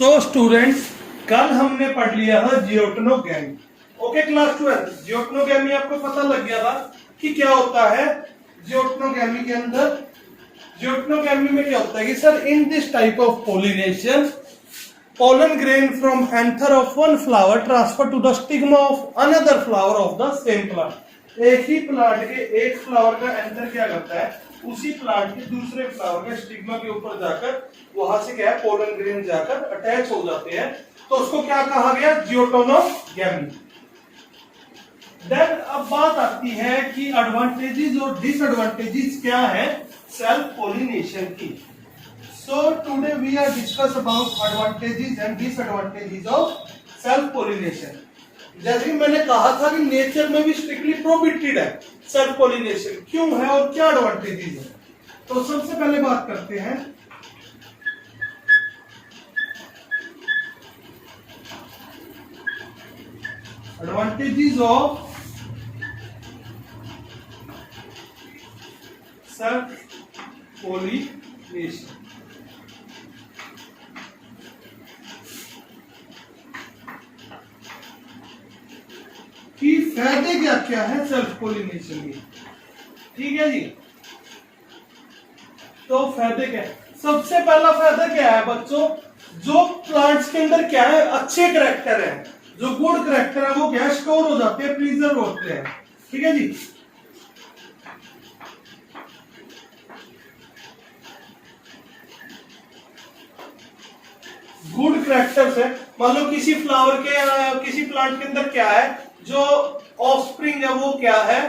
तो स्टूडेंट्स, कल हमने पढ़ लिया था जियोटनोगैमी। ओके, क्लास 12 जियोटनोगैमी आपको पता लग गया था कि क्या होता है जियोटनोगैमी के अंदर। जियोटनोगैमी में क्या होता है कि sir in this type of pollination pollen grain from anther of one flower transfer to the stigma of another flower of the same plant। एक ही प्लांट के एक फ्लावर का एंथर क्या करता है, उसी प्लांट के दूसरे फ्लावर के स्टिग्मा के ऊपर जाकर वहां से क्या है पोलन ग्रेन जाकर अटैच हो जाते हैं, तो उसको क्या कहा गया, जियोटोनोगैमी। देन अब बात आती है कि एडवांटेजेस और डिसएडवांटेजेस क्या है सेल्फ पोलिनेशन की। So today we are discuss about advantages and disadvantages of self pollination। जैसे कि मैंने कहा था कि नेचर में भी स्ट्रिक्टली प्रोहिबिटेड है सेल्फ पोलिनेशन, क्यों है और क्या एडवांटेजेस है। तो सबसे पहले बात करते हैं एडवांटेजेस ऑफ सेल्फ पोलिनेशन। कि फायदे क्या क्या है सेल्फ पोलिनेशन के, ठीक है जी। तो फायदे क्या है, सबसे पहला फायदा क्या है बच्चों, जो प्लांट्स के अंदर क्या है अच्छे करैक्टर है, जो गुड करैक्टर है वो क्या स्टोर हो जाते हैं, प्रिजर्व होते हैं, ठीक है जी। गुड करैक्टर्स है, मान लो किसी फ्लावर के किसी प्लांट के अंदर क्या है, जो ऑफस्प्रिंग है वो क्या है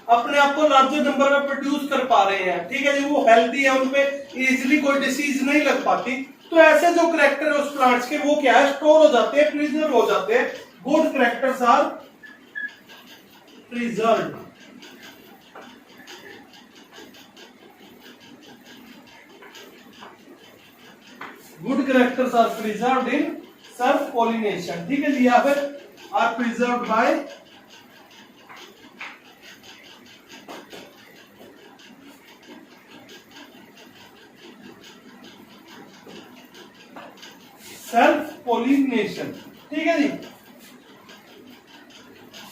अपने आप को लार्जर नंबर में प्रोड्यूस कर पा रहे हैं, ठीक है जी, वो हेल्दी है, उनपे इजीली कोई डिसीज नहीं लग पाती। तो ऐसे जो करैक्टर है उस प्लांट्स के वो क्या है स्टोर हो जाते हैं, प्रिजर्व हो जाते हैं। Good characters are preserved. Good characters are preserved in self pollination, ठीक है जी, या फिर are preserved by self pollination, ठीक है जी।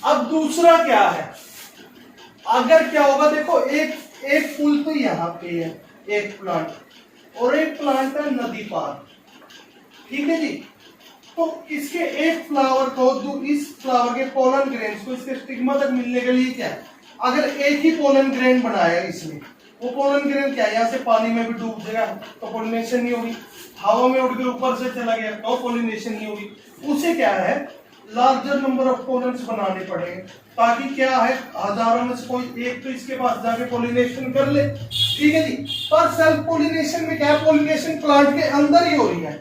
अब दूसरा क्या है, अगर क्या होगा देखो, एक फूल तो यहाँ पे है, एक प्लांट और एक प्लांट है नदी पार, ठीक है जी। तो इसके एक फ्लावर को, जो इस फ्लावर के पोलन ग्रेन्स को इसके स्टिग्मा तक मिलने के लिए क्या है, अगर एक ही पोलन ग्रेन बनाया इसमें, वो पोलन ग्रेन क्या है यहाँ से पानी में भी डूब जाएगा तो पोलिनेशन नहीं होगी, हवा में उड़कर ऊपर से चला गया तो पोलिनेशन नहीं होगी। उसे क्या है लार्जर नंबर ऑफ पोलन्स बनाने पड़ेंगे, ताकि क्या है हजारों में से कोई एक तो इसके पास जाके पोलिनेशन कर ले, ठीक है जी। पर सेल्फ पोलिनेशन में क्या है, पोलिनेशन प्लांट के अंदर ही हो रही है,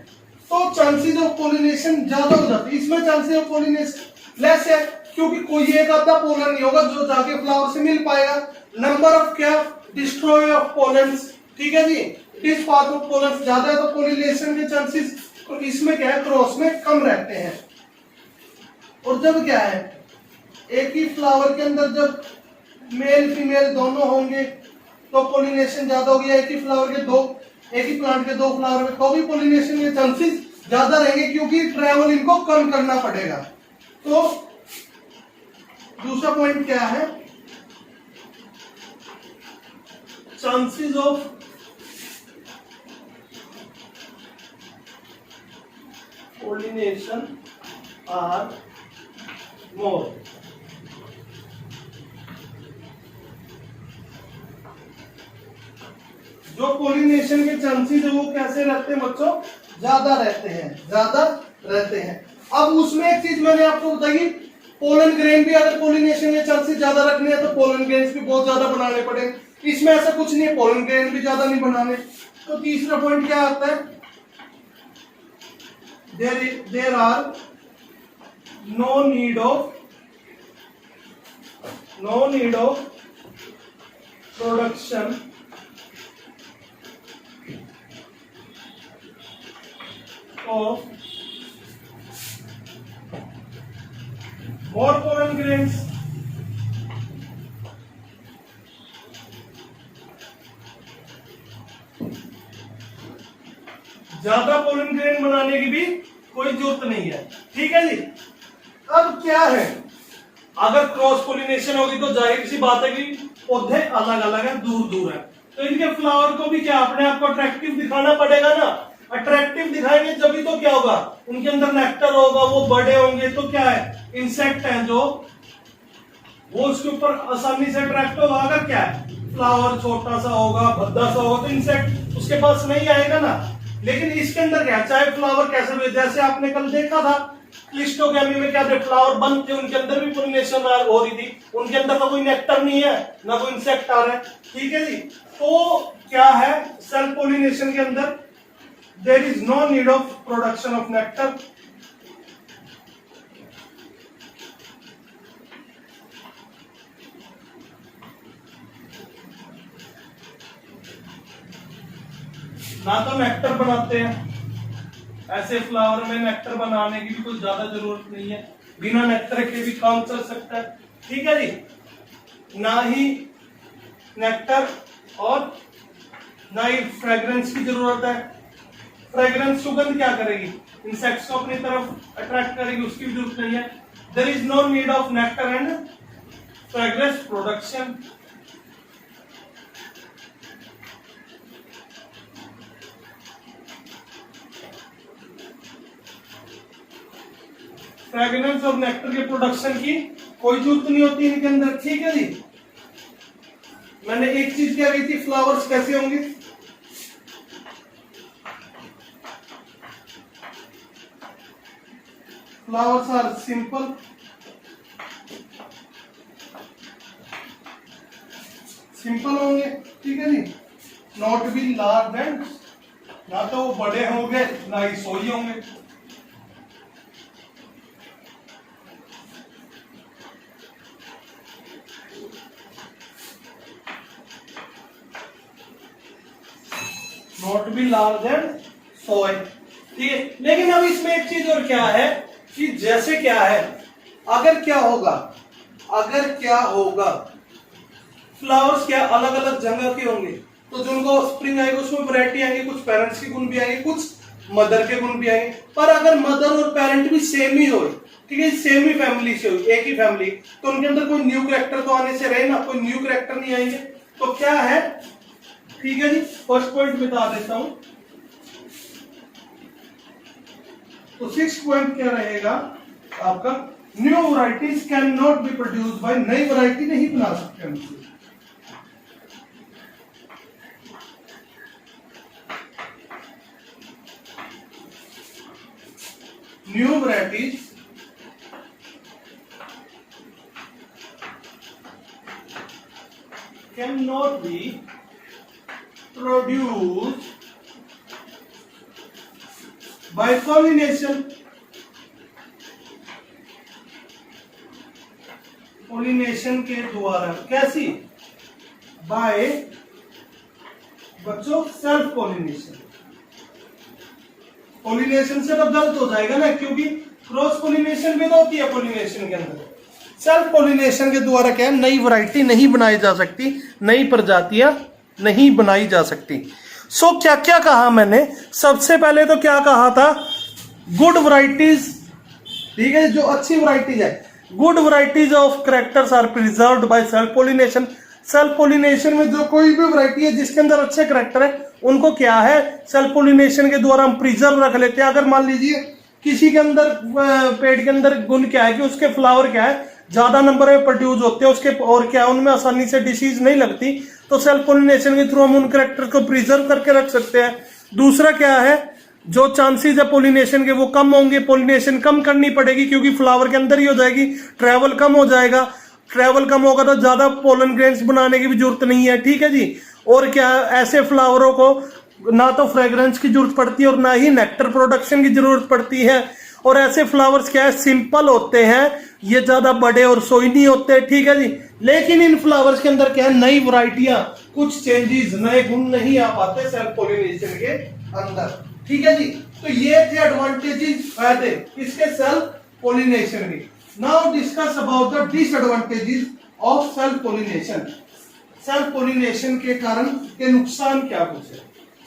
तो चांसेस ऑफ पोलिनेशन ज्यादा हो जाती है। इसमें चांसेस ऑफ पोलिनेशन लेस है, क्योंकि कोई एक आधा पोलन नहीं होगा जो जाके फ्लावर से मिल पाएगा। नंबर ऑफ क्या डिस्ट्रॉय ऑफ पोलन्स, ठीक है जी, डिस पाथ ऑफ पोलन्स ज्यादा है, तो पोलिनेशन के चांसेस इसमें क्या है क्रॉस में कम रहते हैं। और जब क्या है एक ही फ्लावर के अंदर जब मेल फीमेल दोनों होंगे तो पोलिनेशन ज्यादा होगी, एक ही फ्लावर के दो, एक ही प्लांट के दो फ्लावर में तो भी पोलिनेशन के चांसेस ज्यादा रहेंगे, क्योंकि ट्रैवल इनको कम करना पड़ेगा। तो दूसरा पॉइंट क्या है, chances of pollination are more. जो पोलिनेशन के चांसेस है वो कैसे रहते हैं बच्चों, ज्यादा रहते हैं, ज्यादा रहते हैं। अब उसमें एक चीज मैंने आपको बताई, पोलन ग्रेन भी अगर पोलिनेशन के चांसेस ज्यादा रखने हैं तो पोलन ग्रेन्स भी बहुत ज्यादा बनाने पड़ेंगे। इसमें ऐसा कुछ नहीं है, पोलन ग्रेन भी ज्यादा नहीं बनाने। तो तीसरा पॉइंट क्या आता है, there are no need of production of more pollen grains। ज्यादा पोलन ग्रेन बनाने की भी कोई जरूरत नहीं है। ठीक है जी। अब क्या है, अगर क्रॉस पोलिनेशन होगी तो जाहिर सी बात है कि पौधे अलग अलग है, दूर दूर है, तो इनके फ्लावर को भी क्या अपने आप को अट्रैक्टिव दिखाना पड़ेगा ना। अट्रैक्टिव दिखाएंगे जब तो क्या होगा, उनके अंदर नेक्टर होगा, वो बड़े होंगे, तो क्या है, इंसेक्ट है जो वो उसके ऊपर आसानी से अट्रैक्ट होगा। अगर क्या है, फ्लावर छोटा सा होगा, भद्दा सा होगा, तो इंसेक्ट उसके पास नहीं आएगा ना। लेकिन इसके अंदर क्या, चाहे फ्लावर कैसे भी, जैसे आपने कल देखा था क्लिस्टोगैमी में क्या थे, फ्लावर बंद थे, उनके अंदर भी पोलिनेशन हो रही थी, उनके अंदर तो कोई नेक्टर नहीं है, ना कोई इंसेक्ट आ रहा है। ठीक है जी। तो क्या है, सेल्फ पोलिनेशन के अंदर there is no need of production of nectar. ना तो नेक्टर बनाते हैं, ऐसे फ्लावर में नेक्टर बनाने की भी कोई ज्यादा जरूरत नहीं है, बिना नेक्टर के भी काम चल सकता है। ठीक है जी। ना ही नेक्टर और ना ही फ्रेग्रेंस की जरूरत है। फ्रेग्रेंस, सुगंध क्या करेगी, इंसेक्ट्स को अपनी तरफ अट्रैक्ट करेगी, उसकी भी जरूरत नहीं है। There is no need of nectar and fragrance production. Fragrance और नेक्टर के प्रोडक्शन की कोई जरूरत नहीं होती इनके अंदर। ठीक है जी। मैंने एक चीज क्या कही थी, फ्लावर्स कैसे होंगे, फ्लावर्स आर सिंपल, सिंपल होंगे। ठीक है जी। नॉट बी लार्ज एंड, ना तो वो बड़े होंगे ना ही सोई होंगे। नॉट बी लार्ज एंड सोई। ठीक है। लेकिन अब इसमें एक चीज और क्या है कि जैसे क्या है, अगर क्या होगा, अगर क्या होगा, फ्लावर्स क्या अलग अलग जगह के होंगे, तो जो उनको स्प्रिंग आएगी उसमें वैरायटी आएंगे, कुछ पेरेंट्स के गुण भी आएंगे, कुछ मदर के गुण भी आएंगे। पर अगर मदर और पेरेंट भी सेम ही हो, ठीक है, सेम ही फैमिली से हो, एक ही फैमिली, तो उनके अंदर कोई न्यू कैरेक्टर तो आने से रहे ना, कोई न्यू कैरेक्टर नहीं आएंगे। तो क्या है, ठीक है जी, फर्स्ट पॉइंट बता देता हूं। तो 6 पॉइंट क्या रहेगा आपका, new varieties can not be produce by, नई वैरायटी नहीं बना सकते हम। New varieties can not be produce by pollination, pollination के द्वारा। कैसी, बाय बच्चों सेल्फ पोलिनेशन। पोलिनेशन से तो गलत हो जाएगा ना, क्योंकि क्रॉस पोलिनेशन भी तो होती है पोलिनेशन के अंदर। सेल्फ पोलिनेशन के द्वारा क्या है, नई वैरायटी नहीं बनाई जा सकती, नई प्रजातियां नहीं बनाई जा सकती। सो क्या क्या कहा मैंने, सबसे पहले तो क्या कहा था, गुड वैरायटीज, ठीक है, जो अच्छी वैरायटीज है, good varieties of characters are preserved by self pollination. Self pollination में जो कोई भी वैरायटी है जिसके अंदर अच्छे कैरेक्टर है, उनको क्या है, सेल्फ पोलिनेशन के द्वारा हम प्रिजर्व रख लेते हैं। अगर मान लीजिए किसी के अंदर पेड़ के अंदर गुण क्या है कि उसके फ्लावर क्या है, ज्यादा नंबर में प्रोड्यूस होते हैं उसके, और क्या उनमें आसानी से डिसीज नहीं लगती, तो सेल्फ पोलिनेशन के थ्रू हम उन कैरेक्टर को प्रिजर्व करके रख सकते हैं। दूसरा क्या है, जो चांसेस है पोलिनेशन के वो कम होंगे, पोलिनेशन कम करनी पड़ेगी क्योंकि फ्लावर के अंदर ही हो जाएगी, ट्रैवल कम हो जाएगा, ट्रैवल कम होगा तो ज्यादा पोलन ग्रेन्स बनाने की भी जरूरत नहीं है। ठीक है जी। और क्या, ऐसे फ्लावरों को ना तो फ्रेग्रेंस की जरूरत पड़ती है और ना ही नेक्टर प्रोडक्शन की जरूरत पड़ती है। और ऐसे फ्लावर्स क्या है, सिंपल होते हैं, ये ज्यादा बड़े और सोई नहीं होते। ठीक है जी। लेकिन इन फ्लावर्स के अंदर क्या है, नई वैरायटियां, कुछ चेंजेस, नए गुण नहीं आ पाते सेल्फ पोलिनेशन के अंदर। ठीक है जी। तो ये थे एडवांटेजेस, फायदे किसके, सेल्फ पोलिनेशन के। Now discuss about the disadvantages of self pollination. Self pollination के कारण के नुकसान क्या कुछ है,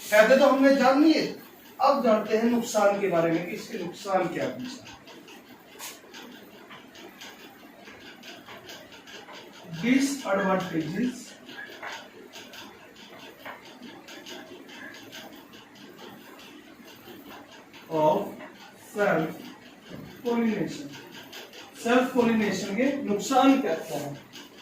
फायदे तो हमने जान लिए, अब जानते हैं नुकसान के बारे में कि इसके नुकसान क्या पूछा। Disadvantages of self pollination. Self pollination के नुकसान क्या है?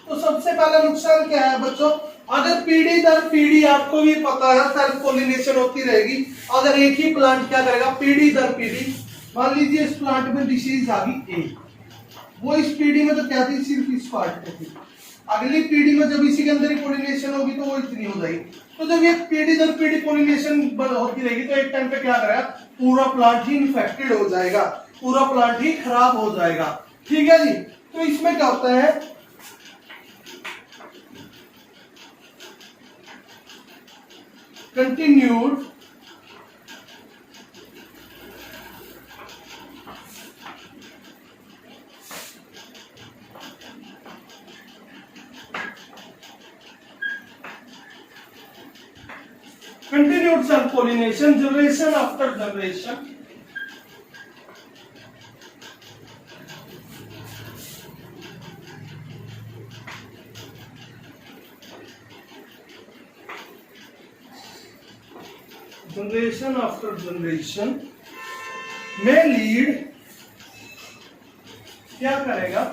तो सबसे पहला नुकसान क्या है बच्चों, अगर पीढ़ी दर पीढ़ी, आपको भी पता है सेल्फ पोलिनेशन होती रहेगी, अगर एक ही प्लांट क्या करेगा पीढ़ी दर पीढ़ी, मान लीजिए इस प्लांट में डिसीज आ गई ए, वो इस पीढ़ी में तो क्या थी, सिर्फ इस पार्ट में थी, अगली पीढ़ी में जब इसी के अंदर ही पोलिनेशन होगी तो वो इतनी हो जाएगी। तो जब ये पीढ़ी दर पीढ़ी पोलिनेशन होती रहेगी तो एक टाइम पे क्या करेगा, पूरा प्लांट ही इन्फेक्टेड हो जाएगा, पूरा प्लांट ही खराब हो जाएगा। ठीक है जी। तो इसमें क्या होता है, continued continued self pollination generation after generation generation after generation may lead, क्या करेगा,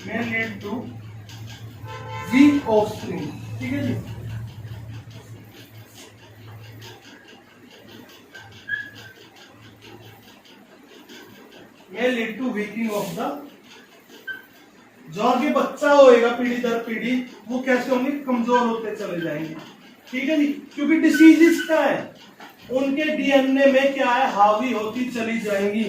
may lead to weak offspring। ठीक है जी। may lead to weakening of the, जो आगे बच्चा होएगा पीढ़ी दर पीढ़ी, वो कैसे होंगे, कमजोर होते चले जाएंगे। ठीक है जी, क्योंकि डिसीजेस क्या है, उनके डीएनए में क्या है, हावी होती चली जाएंगी।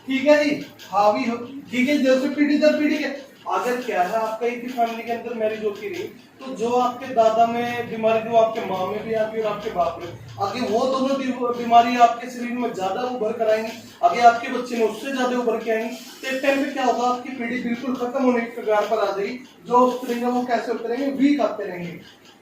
ठीक है जी, हावी हो, ठीक है, जैसे पीढ़ी दर पीढ़ी के, अगर क्या है आपका एक ही फैमिली के अंदर मैरिज होती रही, तो जो आपके दादा में बीमारी थी वो आपके माँ में भी आती है और आपके बाप में, आगे वो दोनों बीमारी आपके शरीर में ज्यादा उभर कर आएंगी, आगे आपके बच्चे में उससे ज्यादा उभर के आएंगी। तो एक टाइम पे क्या होगा, आपकी पीढ़ी बिल्कुल खत्म होने के कगार पर आ जाएगी। जो उतरेंगे वो कैसे उतरेंगे, वीक आते रहेंगे,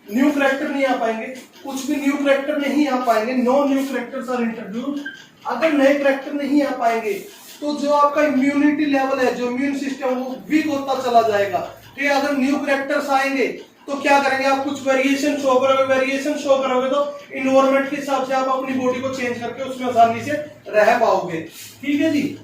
न्यू करेक्टर नहीं आ पाएंगे, कुछ भी न्यू करेक्टर नहीं आ पाएंगे। No new characters are introduce. अगर नए करेक्टर नहीं आ पाएंगे तो जो आपका इम्यूनिटी लेवल है, जो इम्यून सिस्टम, वो वीक होता चला जाएगा। ठीक है, अगर न्यू करेक्टर्स आएंगे तो क्या करेंगे, आप कुछ वेरिएशन शो करोगे, वेरिएशन शो करोगे तो इन्वायरमेंट के हिसाब से आप अपनी बॉडी को चेंज करके उसमें आसानी से रह पाओगे। ठीक है जी।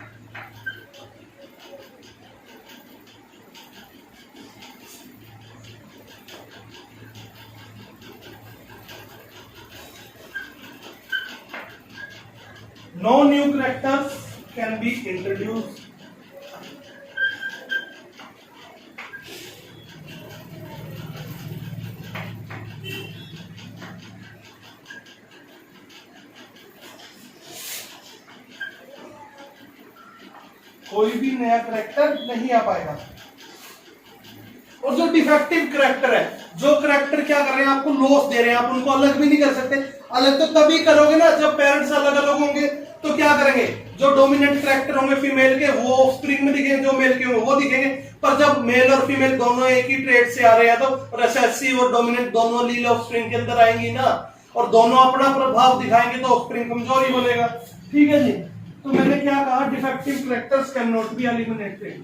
No new characters can be introduced. कोई भी नया करेक्टर नहीं आ पाएगा। और जो डिफेक्टिव करेक्टर है, जो करेक्टर क्या कर रहे हैं, आपको लॉस दे रहे हैं, आप उनको अलग भी नहीं कर सकते। अलग तो तभी करोगे ना जब पेरेंट्स अलग अलग होंगे, तो क्या करेंगे, जो डोमिनेंट करेक्टर होंगे फीमेल के वो ऑफस्प्रिंग में दिखेंगे, जो मेल के होंगे वो दिखेंगे। पर जब मेल और फीमेल दोनों एक ही ट्रेड से आ रहे हैं तो रिसेसिव और डोमिनेंट दोनों लील ऑफस्प्रिंग के अंदर आएंगी ना, और दोनों अपना प्रभाव दिखाएंगे तो ऑफस्प्रिंग कमजोर ही बनेगा। ठीक है जी। तो मैंने क्या कहा, defective characters can not be eliminated.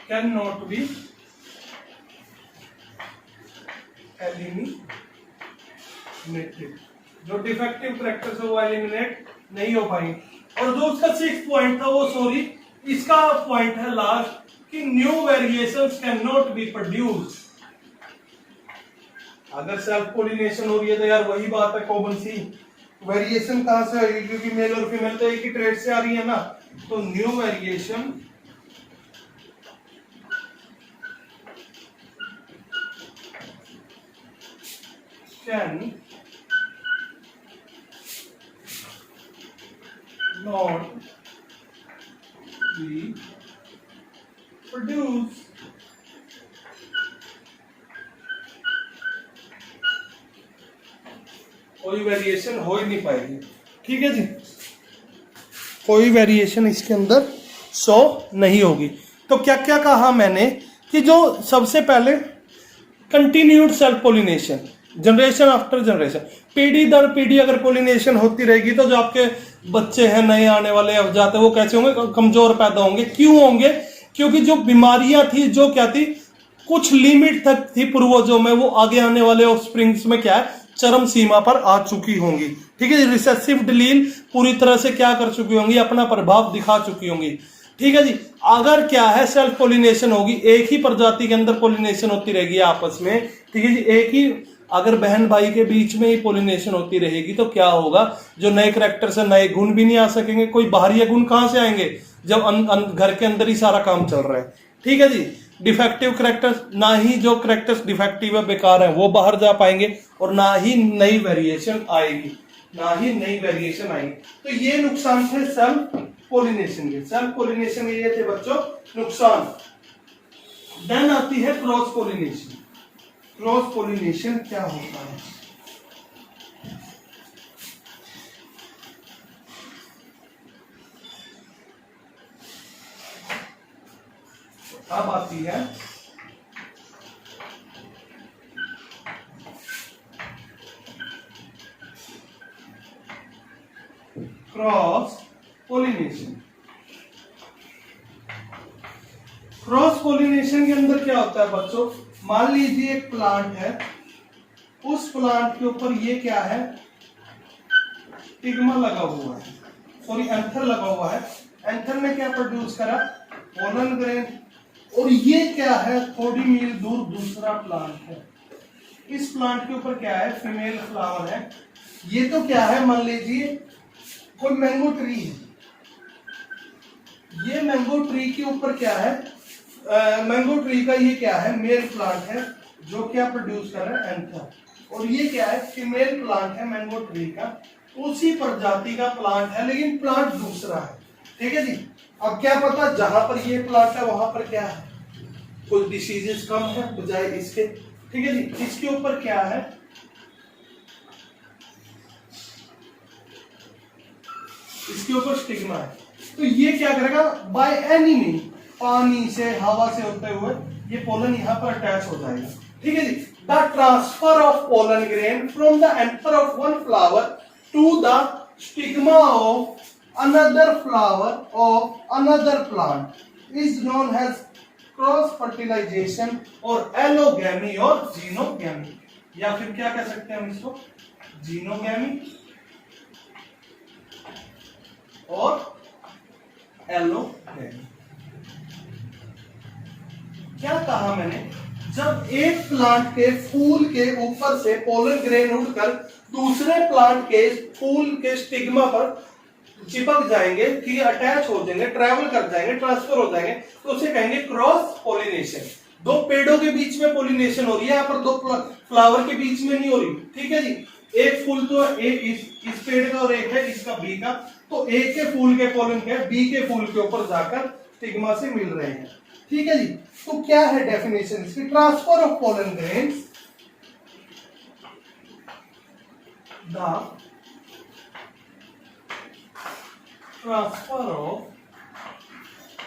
Can not be eliminated. जो डिफेक्टिव करेक्टर्स है वो एलिमिनेट नहीं हो पाएंगे। और जो उसका 6th पॉइंट था वो, सॉरी, इसका पॉइंट है लास्ट, कि new variations can not be produce. अगर सेल्फ पोलिनेशन हो रही है तो यार वही बात है, कॉमन सी वेरिएशन कहां से होगी, क्योंकि मेल और फीमेल तो एक ही ट्रेड से आ रही है ना। तो new variation can not be produced कोई वेरिएशन हो ही नहीं पाएगी। ठीक है जी, कोई वेरिएशन इसके अंदर शो नहीं होगी। तो क्या क्या कहा मैंने कि जो सबसे पहले continued self pollination, generation after generation, पीढ़ी दर पीढ़ी अगर पोलिनेशन होती रहेगी तो जो आपके बच्चे हैं नए आने वाले अब जाते वो कैसे होंगे, कमजोर पैदा होंगे। क्यों होंगे? क्योंकि जो बीमारियां थी, जो क्या थी, कुछ लिमिट तक थी पूर्वजों में, वो आगे आने वाले ऑफस्प्रिंग्स में क्या है, चरम सीमा पर आ चुकी होंगी। ठीक है, रिसेसिव डिलील पूरी तरह से क्या कर चुकी होंगी, अपना प्रभाव दिखा चुकी होंगी। ठीक है जी, अगर क्या है सेल्फ पोलिनेशन होगी, एक ही प्रजाति के अंदर पोलिनेशन होती रहेगी आपस में। ठीक है जी, एक ही अगर बहन भाई के बीच में ही पोलिनेशन होती रहेगी तो क्या होगा, जो नए करेक्टर से नए गुण भी नहीं आ सकेंगे। कोई बाहरी गुण कहां से आएंगे जब घर के अंदर ही सारा काम चल रहा है। ठीक है जी, डिफेक्टिव करेक्टर्स, ना ही जो करेक्टर्स डिफेक्टिव है, बेकार है, वो बाहर जा पाएंगे, और ना ही नई वेरिएशन आएगी, ना ही नई वेरिएशन आएगी। तो ये नुकसान थे सेल्फ पोलिनेशन के। सेल्फ पोलिनेशन के ये थे बच्चों नुकसान। देन आती है क्रॉस पोलिनेशन। क्रॉस पोलिनेशन क्या होता है? अब आती है क्रॉस पोलिनेशन। क्रॉस पोलिनेशन के अंदर क्या होता है बच्चों, मान लीजिए एक प्लांट है, उस प्लांट के ऊपर ये क्या है, स्टिग्मा लगा हुआ है, सॉरी एंथर लगा हुआ है। एंथर ने क्या प्रोड्यूस करा, पोलन ग्रेन। और ये क्या है, थोड़ी मील दूर दूसरा प्लांट है, इस प्लांट के ऊपर क्या है, फीमेल फ्लावर है। ये तो क्या है, मान लीजिए कोई मैंगो ट्री है, ये मैंगो ट्री के ऊपर क्या है, मैंगो ट्री का ये क्या है, मेल प्लांट है, जो क्या प्रोड्यूस कर रहा है, एंथर। और ये क्या है, फीमेल प्लांट है मैंगो ट्री का, उसी प्रजाति का प्लांट है, लेकिन प्लांट दूसरा है। ठीक है जी, अब क्या पता जहां पर ये प्लांट है वहां पर क्या है, कुछ डिसीजेस कम है बजाय इसके। ठीक है जी, इसके ऊपर क्या है, इसके ऊपर स्टिग्मा है। तो ये क्या करेगा, बाय एनी मीन, पानी से हवा से होते हुए ये पोलन यहां पर अटैच हो जाएगा। ठीक है जी, the transfer of pollen grain from the anther of one flower to the stigma of another flower of another plant is known as cross fertilization or allogamy or genogamy, या फिर क्या कह सकते हैं हम इसको, जीनोगैमी और एलोगैमी। क्या कहा मैंने, जब एक प्लांट के फूल के ऊपर से पोलन ग्रेन उड़कर दूसरे प्लांट के फूल के स्टिग्मा पर चिपक जाएंगे, ठीक है, अटैच हो जाएंगे, ट्रैवल कर जाएंगे, ट्रांसफर हो जाएंगे, तो उसे कहेंगे क्रॉस पोलिनेशन। दो पेड़ों के बीच में पोलिनेशन हो रही है, यहाँ पर दो फ्लावर के बीच में नहीं हो रही। ठीक है जी, एक फूल तो एक इस पेड़ का और एक है इसका बी का, तो एक के फूल के पोलन के बी के फूल के ऊपर जाकर स्टिग्मा से मिल रहे हैं। ठीक है जी, तो क्या है डेफिनेशन इसकी, transfer of pollen grains, the transfer of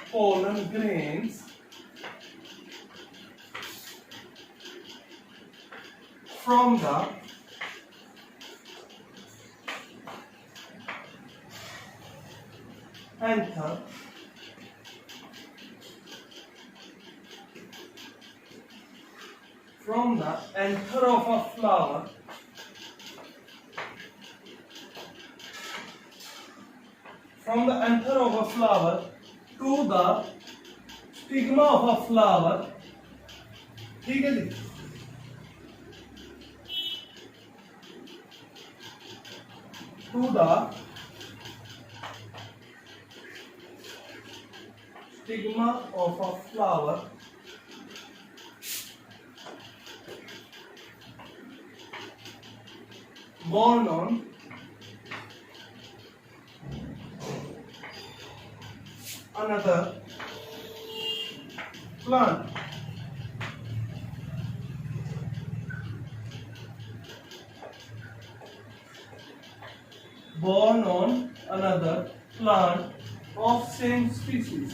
pollen grains from the anther of a flower from the anther of a flower to the stigma of a flower। ठीक है जी, to the stigma of a flower borne on another plant। born on another plant of same species.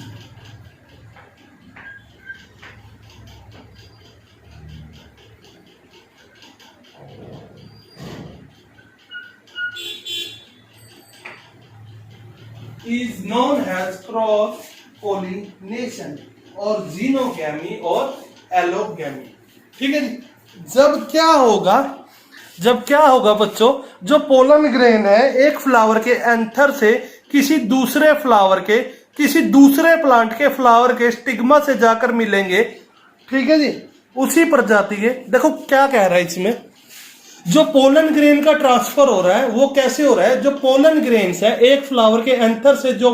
Is known as cross pollination और xenogamy और allogamy. ठीक है जी। जब क्या होगा बच्चों, जो पोलन ग्रेन है एक फ्लावर के एंथर से किसी दूसरे प्लांट के फ्लावर के स्टिग्मा से जाकर मिलेंगे। ठीक है जी, उसी प्रजाति के, देखो क्या कह रहा है इसमें, जो पोलन ग्रेन का ट्रांसफर हो रहा है वो कैसे हो रहा है, जो पोलन ग्रेन्स है एक फ्लावर के एंथर से जो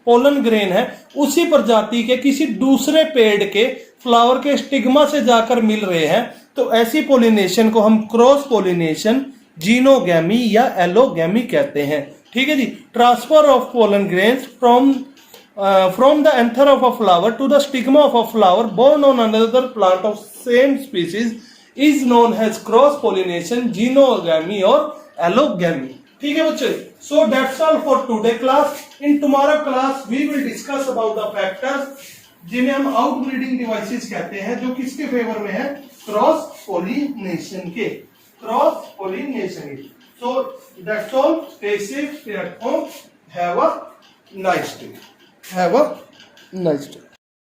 पोलन ग्रेन है उसी प्रजाति के किसी दूसरे पेड़ के फ्लावर के स्टिग्मा से जाकर मिल रहे हैं, तो ऐसी पोलिनेशन को हम क्रॉस पोलिनेशन, जीनोगैमी या एलोगैमी कहते हैं। ठीक है जी। Transfer of pollen grains from the anther of a flower to the stigma of a flower borne on another plant of same species is known as cross pollination, genogamy और allogamy। ठीक है बच्चे, so that's all for today class. In tomorrow class we will discuss about the factors जिन्हें हम outbreeding devices कहते हैं, जो किसके फेवर में है, क्रॉस पोलिनेशन के, क्रॉस पोलिनेशन के। So that's all. Stay safe, stay at home. Have a nice day.